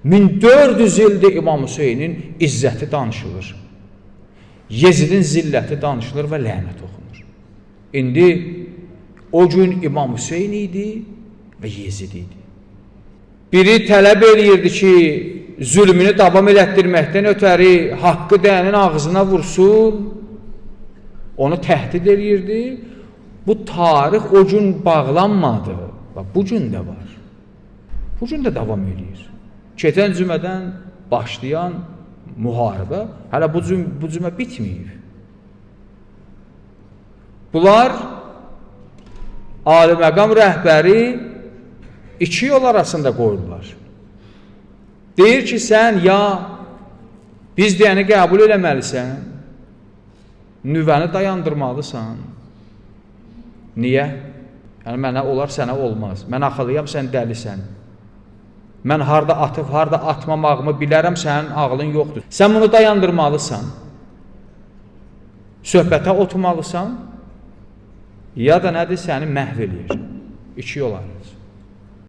1400 ildir İmam Hüseynin izzəti danışılır. Yezidin zilləti danışılır və lənət oxunur. İndi o gün İmam Hüseyin idi və Yezid idi. Biri tələb eləyirdi ki, zülmünü davam elətdirməkdən ötəri haqqı dəyənin ağzına vursun, onu təhdid eləyirdi. Bu tarix o gün bağlanmadı. Bu gün də var. Bu gün də davam edir. Keçən cümədən başlayan müharibə hələ bu cümə bitməyib. Bunlar ali məqam rəhbəri iki yol arasında qoyurlar. Deyir ki, sən ya biz deyəni qəbul eləməlisən, nüvəni dayandırmalısan. Niyə? Yəni, mənə olar, sənə olmaz. Mən axıllıyam, sən dəlisən. Mən harada atıb, harada atmamağımı bilərəm, sənin ağlın yoxdur. Sən bunu dayandırmalısan. Söhbətə oturmalısan. Ya da nədir, səni məhv eləyir. İki yol arası.